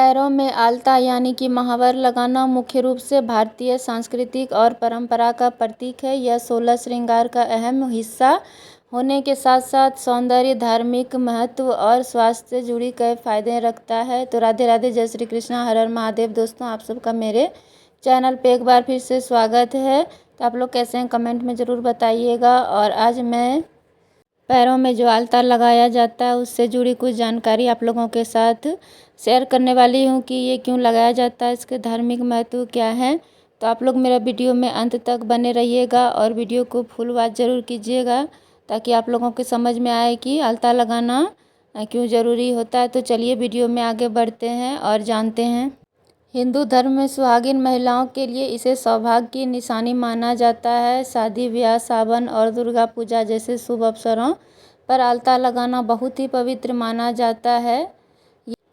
पैरों में आलता यानी कि महावर लगाना मुख्य रूप से भारतीय सांस्कृतिक और परंपरा का प्रतीक है। यह 16 श्रृंगार का अहम हिस्सा होने के साथ साथ सौंदर्य, धार्मिक महत्व और स्वास्थ्य से जुड़ी कई फायदे रखता है। तो राधे राधे, जय श्री कृष्णा, हर हर महादेव। दोस्तों, आप सबका मेरे चैनल पे एक बार फिर से स्वागत है। तो आप लोग कैसे हैं कमेंट में ज़रूर बताइएगा। और आज मैं पैरों में जो आलता लगाया जाता है उससे जुड़ी कुछ जानकारी आप लोगों के साथ शेयर करने वाली हूँ कि ये क्यों लगाया जाता है, इसके धार्मिक महत्व क्या है। तो आप लोग मेरा वीडियो में अंत तक बने रहिएगा और वीडियो को फुल वॉच ज़रूर कीजिएगा ताकि आप लोगों को समझ में आए कि आलता लगाना क्यों ज़रूरी होता है। तो चलिए वीडियो में आगे बढ़ते हैं और जानते हैं। हिंदू धर्म में सुहागिन महिलाओं के लिए इसे सौभाग्य की निशानी माना जाता है। शादी ब्याह, सावन और दुर्गा पूजा जैसे शुभ अवसरों पर आलता लगाना बहुत ही पवित्र माना जाता है।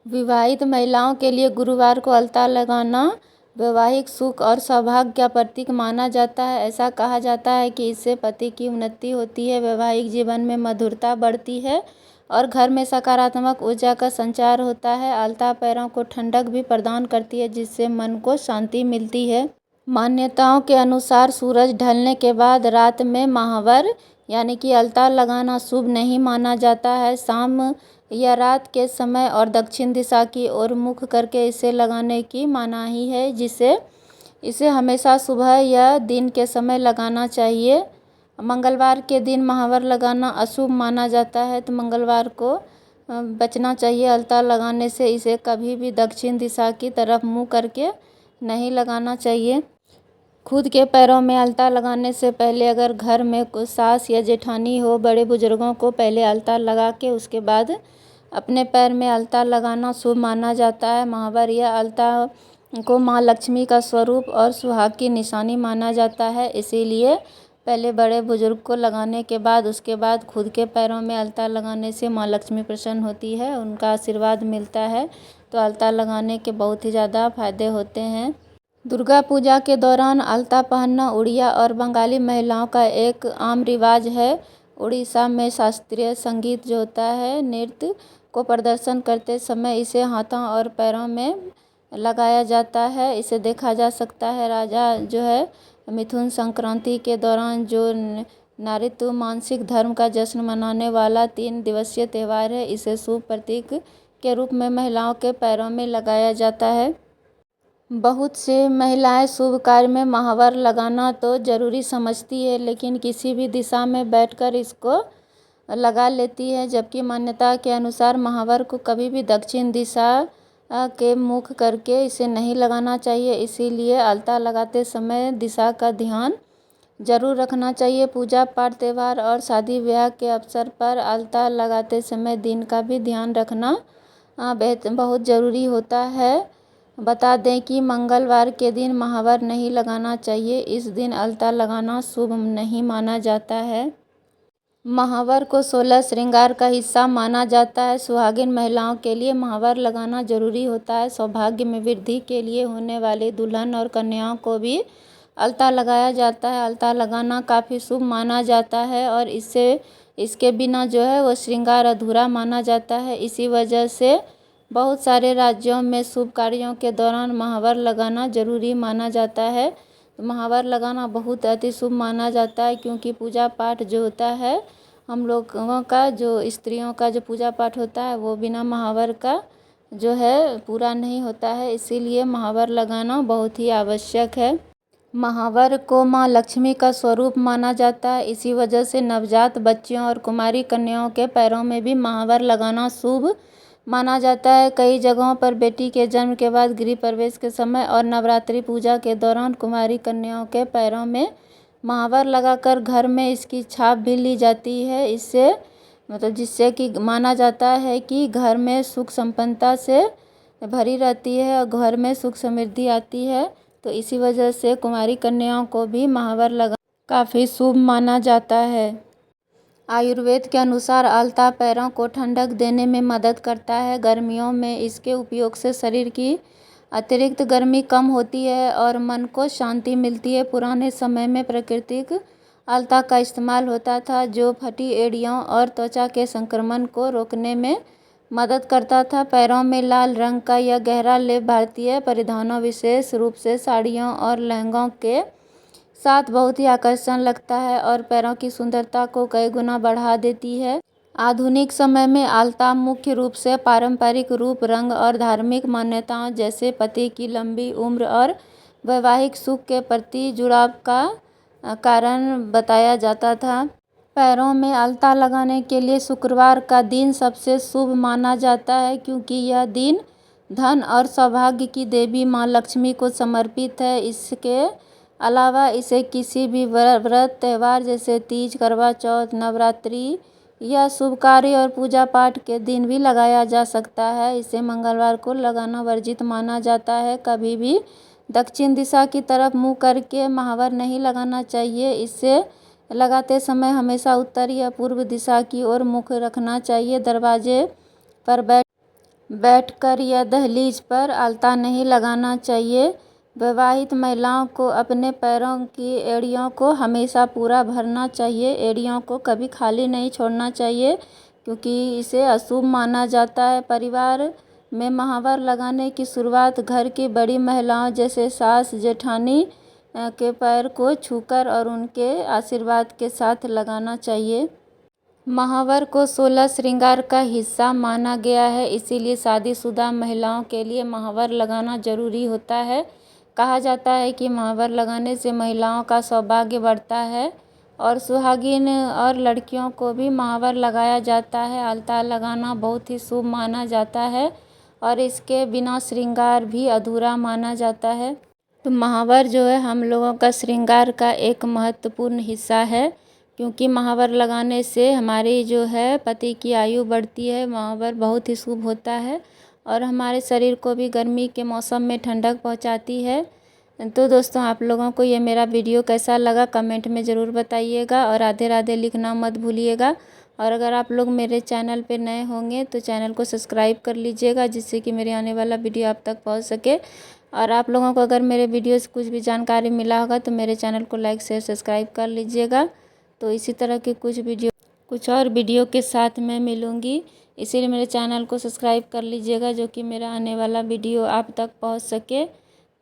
विवाहित महिलाओं के लिए गुरुवार को आलता लगाना वैवाहिक सुख और सौभाग्य का प्रतीक माना जाता है। ऐसा कहा जाता है कि इससे पति की उन्नति होती है, वैवाहिक जीवन में मधुरता बढ़ती है और घर में सकारात्मक ऊर्जा का संचार होता है। आलता पैरों को ठंडक भी प्रदान करती है जिससे मन को शांति मिलती है। मान्यताओं के अनुसार सूरज ढलने के बाद रात में महावर यानी कि आलता लगाना शुभ नहीं माना जाता है। शाम या रात के समय और दक्षिण दिशा की ओर मुख करके इसे लगाने की मनाही है, जिसे इसे हमेशा सुबह या दिन के समय लगाना चाहिए। मंगलवार के दिन महावर लगाना अशुभ माना जाता है, तो मंगलवार को बचना चाहिए आलता लगाने से। इसे कभी भी दक्षिण दिशा की तरफ मुँह करके नहीं लगाना चाहिए। खुद के पैरों में आलता लगाने से पहले अगर घर में कोई सास या जेठानी हो, बड़े बुजुर्गों को पहले आलता लगा के उसके बाद अपने पैर में आलता लगाना शुभ माना जाता है। महावर या आलता को माँ लक्ष्मी का स्वरूप और सुहाग की निशानी माना जाता है, इसीलिए पहले बड़े बुजुर्ग को लगाने के बाद उसके बाद खुद के पैरों में आलता लगाने से माँ लक्ष्मी प्रसन्न होती है, उनका आशीर्वाद मिलता है। तो आलता लगाने के बहुत ही ज़्यादा फायदे होते हैं। दुर्गा पूजा के दौरान आलता पहनना उड़िया और बंगाली महिलाओं का एक आम रिवाज है। उड़ीसा में शास्त्रीय संगीत जो होता है, नृत्य को प्रदर्शन करते समय इसे हाथों और पैरों में लगाया जाता है। इसे देखा जा सकता है राजा जो है मिथुन संक्रांति के दौरान जो नारीत्व मानसिक धर्म का जश्न मनाने वाला 3 दिवसीय त्यौहार है, इसे शुभ प्रतीक के रूप में महिलाओं के पैरों में लगाया जाता है। बहुत से महिलाएं शुभ कार्य में महावर लगाना तो ज़रूरी समझती है, लेकिन किसी भी दिशा में बैठकर इसको लगा लेती है, जबकि मान्यता के अनुसार महावर को कभी भी दक्षिण दिशा के मुख करके इसे नहीं लगाना चाहिए। इसीलिए आलता लगाते समय दिशा का ध्यान जरूर रखना चाहिए। पूजा पाठ, त्यौहार और शादी ब्याह के अवसर पर आलता लगाते समय दिन का भी ध्यान रखना बहुत ज़रूरी होता है। बता दें कि मंगलवार के दिन महावर नहीं लगाना चाहिए, इस दिन आलता लगाना शुभ नहीं माना जाता है। महावर को 16 श्रृंगार का हिस्सा माना जाता है। सुहागिन महिलाओं के लिए महावर लगाना जरूरी होता है। सौभाग्य में वृद्धि के लिए होने वाली दुल्हन और कन्याओं को भी आलता लगाया जाता है। आलता लगाना काफ़ी शुभ माना जाता है और इसके बिना जो है वो श्रृंगार अधूरा माना जाता है। इसी वजह से बहुत सारे राज्यों में शुभ कार्यों के दौरान महावर लगाना जरूरी माना जाता है। महावर लगाना बहुत अति शुभ माना जाता है, क्योंकि पूजा पाठ जो होता है हम लोगों का, जो स्त्रियों का जो पूजा पाठ होता है वो बिना महावर का जो है पूरा नहीं होता है, इसीलिए महावर लगाना बहुत ही आवश्यक है। महावर को माँ लक्ष्मी का स्वरूप माना जाता है, इसी वजह से नवजात बच्चियों और कुमारी कन्याओं के पैरों में भी महावर लगाना शुभ माना जाता है। कई जगहों पर बेटी के जन्म के बाद गृह प्रवेश के समय और नवरात्रि पूजा के दौरान कुमारी कन्याओं के पैरों में महावर लगाकर घर में इसकी छाप भी ली जाती है। इससे जिससे कि माना जाता है कि घर में सुख संपन्नता से भरी रहती है और घर में सुख समृद्धि आती है। तो इसी वजह से कुमारी कन्याओं को भी महावर लगा काफ़ी शुभ माना जाता है। आयुर्वेद के अनुसार आलता पैरों को ठंडक देने में मदद करता है। गर्मियों में इसके उपयोग से शरीर की अतिरिक्त गर्मी कम होती है और मन को शांति मिलती है। पुराने समय में प्राकृतिक आलता का इस्तेमाल होता था, जो फटी एड़ियों और त्वचा के संक्रमण को रोकने में मदद करता था। पैरों में लाल रंग का यह गहरा लेप भारतीय परिधानों, विशेष रूप से साड़ियों और लहंगों के साथ बहुत ही आकर्षण लगता है और पैरों की सुंदरता को कई गुना बढ़ा देती है। आधुनिक समय में आलता मुख्य रूप से पारंपरिक रूप, रंग और धार्मिक मान्यताओं जैसे पति की लंबी उम्र और वैवाहिक सुख के प्रति जुड़ाव का कारण बताया जाता था। पैरों में अलता लगाने के लिए शुक्रवार का दिन सबसे शुभ माना जाता है, क्योंकि यह दिन धन और सौभाग्य की देवी मां लक्ष्मी को समर्पित है। इसके अलावा इसे किसी भी व्रत, त्यौहार जैसे तीज, करवा चौथ, नवरात्रि या शुभ कार्य और पूजा पाठ के दिन भी लगाया जा सकता है। इसे मंगलवार को लगाना वर्जित माना जाता है। कभी भी दक्षिण दिशा की तरफ मुंह करके महावर नहीं लगाना चाहिए। इसे लगाते समय हमेशा उत्तर या पूर्व दिशा की ओर मुख रखना चाहिए। दरवाजे पर बैठकर या दहलीज पर अलता नहीं लगाना चाहिए। विवाहित महिलाओं को अपने पैरों की एड़ियों को हमेशा पूरा भरना चाहिए। एड़ियों को कभी खाली नहीं छोड़ना चाहिए, क्योंकि इसे अशुभ माना जाता है। परिवार में महावर लगाने की शुरुआत घर की बड़ी महिलाओं जैसे सास, जेठानी के पैर को छूकर और उनके आशीर्वाद के साथ लगाना चाहिए। महावर को 16 श्रृंगार का हिस्सा माना गया है, इसीलिए शादीशुदा महिलाओं के लिए महावर लगाना जरूरी होता है। कहा जाता है कि महावर लगाने से महिलाओं का सौभाग्य बढ़ता है और सुहागिन और लड़कियों को भी महावर लगाया जाता है। अलता लगाना बहुत ही शुभ माना जाता है और इसके बिना श्रृंगार भी अधूरा माना जाता है। तो महावर जो है हम लोगों का श्रृंगार का एक महत्वपूर्ण हिस्सा है, क्योंकि महावर लगाने से हमारी जो है पति की आयु बढ़ती है। महावर बहुत ही शुभ होता है और हमारे शरीर को भी गर्मी के मौसम में ठंडक पहुंचाती है। तो दोस्तों, आप लोगों को ये मेरा वीडियो कैसा लगा कमेंट में ज़रूर बताइएगा और राधे राधे लिखना मत भूलिएगा। और अगर आप लोग मेरे चैनल पे नए होंगे तो चैनल को सब्सक्राइब कर लीजिएगा, जिससे कि मेरे आने वाला वीडियो आप तक पहुंच सके। और आप लोगों को अगर मेरे वीडियो से कुछ भी जानकारी मिला होगा तो मेरे चैनल को लाइक, शेयर, सब्सक्राइब कर लीजिएगा। तो इसी तरह के कुछ और वीडियो के साथ मैं मिलूँगी, इसीलिए मेरे चैनल को सब्सक्राइब कर लीजिएगा, जो कि मेरा आने वाला वीडियो आप तक पहुंच सके।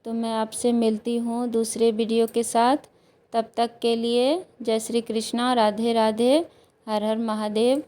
तो मैं आपसे मिलती हूँ दूसरे वीडियो के साथ। तब तक के लिए जय श्री कृष्णा, राधे राधे, हर हर महादेव।